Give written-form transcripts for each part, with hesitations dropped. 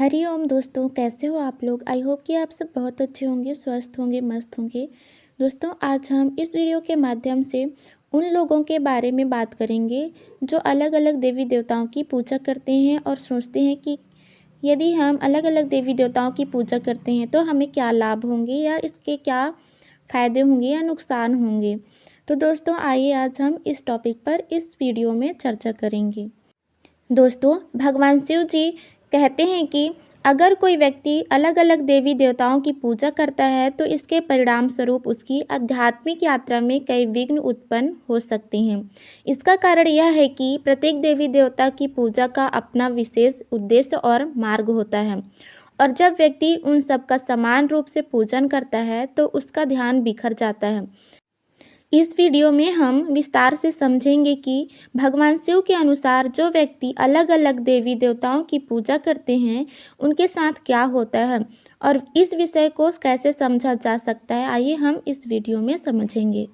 हरिओम दोस्तों, कैसे हो आप लोग। आई होप कि आप सब बहुत अच्छे होंगे, स्वस्थ होंगे, मस्त होंगे। दोस्तों, आज हम इस वीडियो के माध्यम से उन लोगों के बारे में बात करेंगे जो अलग अलग देवी देवताओं की पूजा करते हैं और सोचते हैं कि यदि हम अलग अलग देवी देवताओं की पूजा करते हैं तो हमें क्या लाभ होंगे या इसके क्या फ़ायदे होंगे या नुकसान होंगे। तो दोस्तों, आइए आज हम इस टॉपिक पर इस वीडियो में चर्चा करेंगे। दोस्तों, भगवान शिव जी कहते हैं कि अगर कोई व्यक्ति अलग अलग देवी देवताओं की पूजा करता है तो इसके परिणाम स्वरूप उसकी आध्यात्मिक यात्रा में कई विघ्न उत्पन्न हो सकते हैं। इसका कारण यह है कि प्रत्येक देवी देवता की पूजा का अपना विशेष उद्देश्य और मार्ग होता है, और जब व्यक्ति उन सब का समान रूप से पूजन करता है तो उसका ध्यान बिखर जाता है। इस वीडियो में हम विस्तार से समझेंगे कि भगवान शिव के अनुसार जो व्यक्ति अलग अलग देवी देवताओं की पूजा करते हैं उनके साथ क्या होता है और इस विषय को कैसे समझा जा सकता है। आइए हम इस वीडियो में समझेंगे।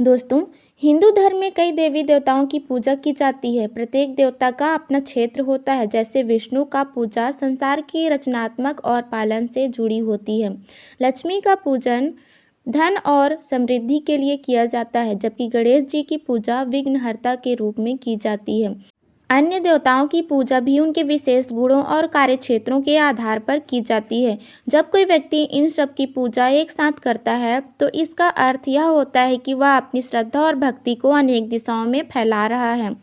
दोस्तों, हिंदू धर्म में कई देवी देवताओं की पूजा की जाती है। प्रत्येक देवता का अपना क्षेत्र होता है। जैसे विष्णु का पूजा संसार की रचनात्मक और पालन से जुड़ी होती है। लक्ष्मी का पूजन धन और समृद्धि के लिए किया जाता है, जबकि गणेश जी की पूजा विघ्नहर्ता के रूप में की जाती है। अन्य देवताओं की पूजा भी उनके विशेष गुणों और कार्यक्षेत्रों के आधार पर की जाती है। जब कोई व्यक्ति इन सब की पूजा एक साथ करता है तो इसका अर्थ यह होता है कि वह अपनी श्रद्धा और भक्ति को अनेक दिशाओं में फैला रहा है।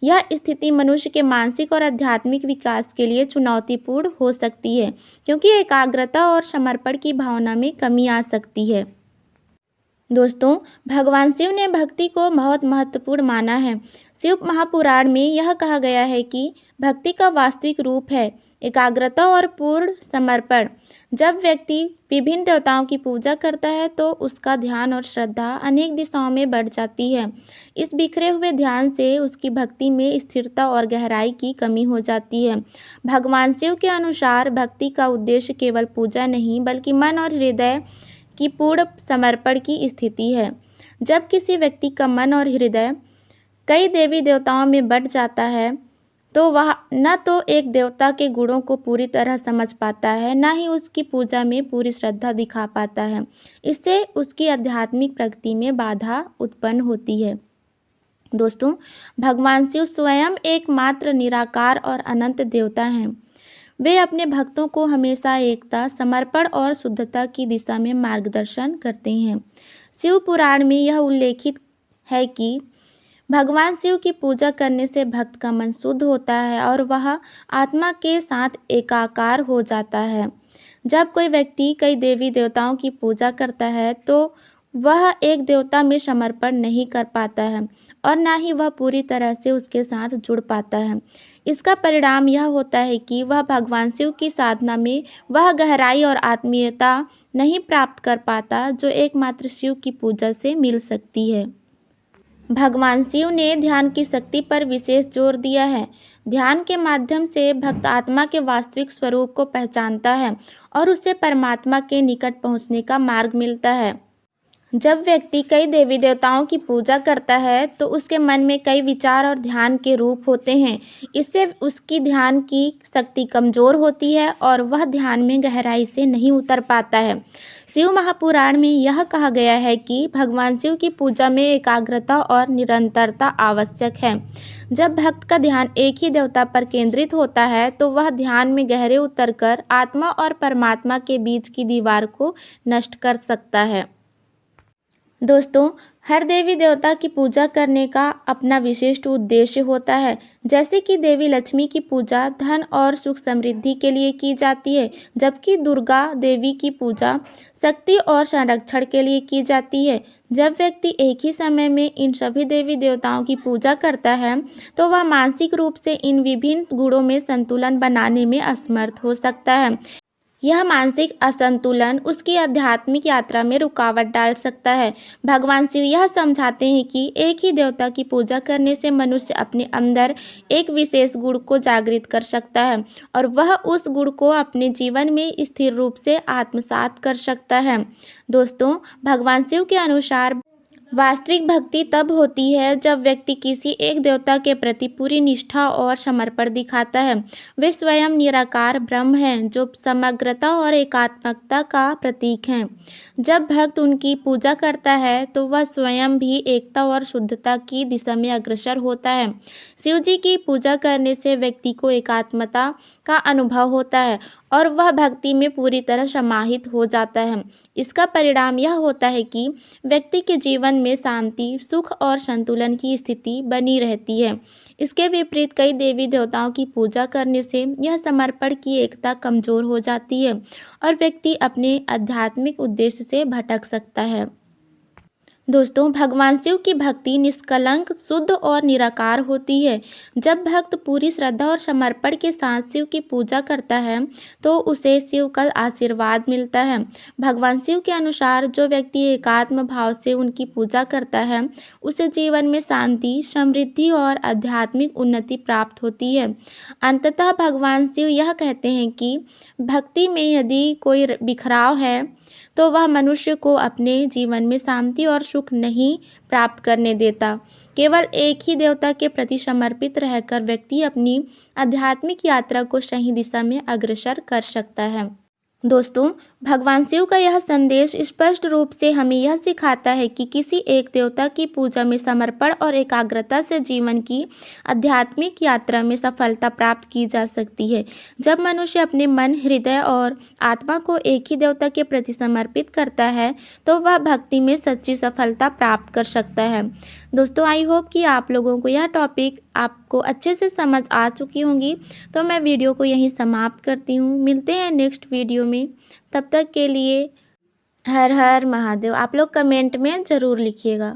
यह स्थिति मनुष्य के मानसिक और आध्यात्मिक विकास के लिए चुनौतीपूर्ण हो सकती है, क्योंकि एकाग्रता और समर्पण की भावना में कमी आ सकती है। दोस्तों, भगवान शिव ने भक्ति को बहुत महत्वपूर्ण माना है। शिव महापुराण में यह कहा गया है कि भक्ति का वास्तविक रूप है एकाग्रता और पूर्ण समर्पण। जब व्यक्ति विभिन्न देवताओं की पूजा करता है तो उसका ध्यान और श्रद्धा अनेक दिशाओं में बढ़ जाती है। इस बिखरे हुए ध्यान से उसकी भक्ति में स्थिरता और गहराई की कमी हो जाती है। भगवान शिव के अनुसार भक्ति का उद्देश्य केवल पूजा नहीं बल्कि मन और हृदय की पूर्ण समर्पण की स्थिति है। जब किसी व्यक्ति का मन और हृदय कई देवी देवताओं में बट जाता है तो वह न तो एक देवता के गुणों को पूरी तरह समझ पाता है, न ही उसकी पूजा में पूरी श्रद्धा दिखा पाता है। इससे उसकी आध्यात्मिक प्रगति में बाधा उत्पन्न होती है। दोस्तों, भगवान शिव स्वयं एकमात्र निराकार और अनंत देवता हैं। वे अपने भक्तों को हमेशा एकता, समर्पण और शुद्धता की दिशा में मार्गदर्शन करते हैं। शिव पुराण में यह उल्लेखित है कि भगवान शिव की पूजा करने से भक्त का मन शुद्ध होता है और वह आत्मा के साथ एकाकार हो जाता है। जब कोई व्यक्ति कई देवी देवताओं की पूजा करता है तो वह एक देवता में समर्पण नहीं कर पाता है और ना ही वह पूरी तरह से उसके साथ जुड़ पाता है। इसका परिणाम यह होता है कि वह भगवान शिव की साधना में वह गहराई और आत्मीयता नहीं प्राप्त कर पाता जो एकमात्र शिव की पूजा से मिल सकती है। भगवान शिव ने ध्यान की शक्ति पर विशेष जोर दिया है। ध्यान के माध्यम से भक्त आत्मा के वास्तविक स्वरूप को पहचानता है और उसे परमात्मा के निकट पहुंचने का मार्ग मिलता है। जब व्यक्ति कई देवी देवताओं की पूजा करता है तो उसके मन में कई विचार और ध्यान के रूप होते हैं। इससे उसकी ध्यान की शक्ति कमजोर होती है और वह ध्यान में गहराई से नहीं उतर पाता है। शिव महापुराण में यह कहा गया है कि भगवान शिव की पूजा में एकाग्रता और निरंतरता आवश्यक है। जब भक्त का ध्यान एक ही देवता पर केंद्रित होता है तो वह ध्यान में गहरे उतरकर आत्मा और परमात्मा के बीच की दीवार को नष्ट कर सकता है। दोस्तों, हर देवी देवता की पूजा करने का अपना विशिष्ट उद्देश्य होता है। जैसे कि देवी लक्ष्मी की पूजा धन और सुख समृद्धि के लिए की जाती है, जबकि दुर्गा देवी की पूजा शक्ति और संरक्षण के लिए की जाती है। जब व्यक्ति एक ही समय में इन सभी देवी देवताओं की पूजा करता है तो वह मानसिक रूप से इन विभिन्न गुणों में संतुलन बनाने में असमर्थ हो सकता है। यह मानसिक असंतुलन उसकी आध्यात्मिक यात्रा में रुकावट डाल सकता है। भगवान शिव यह समझाते हैं कि एक ही देवता की पूजा करने से मनुष्य अपने अंदर एक विशेष गुण को जागृत कर सकता है और वह उस गुण को अपने जीवन में स्थिर रूप से आत्मसात कर सकता है। दोस्तों, भगवान शिव के अनुसार वास्तविक भक्ति तब होती है जब व्यक्ति किसी एक देवता के प्रति पूरी निष्ठा और समर्पण दिखाता है। वे स्वयं निराकार ब्रह्म हैं जो समग्रता और एकात्मकता का प्रतीक हैं। जब भक्त उनकी पूजा करता है तो वह स्वयं भी एकता और शुद्धता की दिशा में अग्रसर होता है। शिव जी की पूजा करने से व्यक्ति को एकात्मता का अनुभव होता है और वह भक्ति में पूरी तरह समाहित हो जाता है। इसका परिणाम यह होता है कि व्यक्ति के जीवन में शांति, सुख और संतुलन की स्थिति बनी रहती है। इसके विपरीत कई देवी देवताओं की पूजा करने से यह समर्पण की एकता कमजोर हो जाती है और व्यक्ति अपने आध्यात्मिक उद्देश्य से भटक सकता है। दोस्तों, भगवान शिव की भक्ति निष्कलंक, शुद्ध और निराकार होती है। जब भक्त पूरी श्रद्धा और समर्पण के साथ शिव की पूजा करता है तो उसे शिव का आशीर्वाद मिलता है। भगवान शिव के अनुसार जो व्यक्ति एकात्म भाव से उनकी पूजा करता है उसे जीवन में शांति, समृद्धि और आध्यात्मिक उन्नति प्राप्त होती है। अंततः भगवान शिव यह कहते हैं कि भक्ति में यदि कोई बिखराव है तो वह मनुष्य को अपने जीवन में शांति और सुख नहीं प्राप्त करने देता। केवल एक ही देवता के प्रति समर्पित रहकर व्यक्ति अपनी आध्यात्मिक यात्रा को सही दिशा में अग्रसर कर सकता है। दोस्तों, भगवान शिव का यह संदेश स्पष्ट रूप से हमें यह सिखाता है कि किसी एक देवता की पूजा में समर्पण और एकाग्रता से जीवन की आध्यात्मिक यात्रा में सफलता प्राप्त की जा सकती है। जब मनुष्य अपने मन, हृदय और आत्मा को एक ही देवता के प्रति समर्पित करता है तो वह भक्ति में सच्ची सफलता प्राप्त कर सकता है। दोस्तों, आई होप कि आप लोगों को यह टॉपिक आपको अच्छे से समझ आ चुकी होंगी। तो मैं वीडियो को यहीं समाप्त करती हूँ। मिलते हैं नेक्स्ट वीडियो में। तब तक के लिए हर हर महादेव। आप लोग कमेंट में ज़रूर लिखिएगा।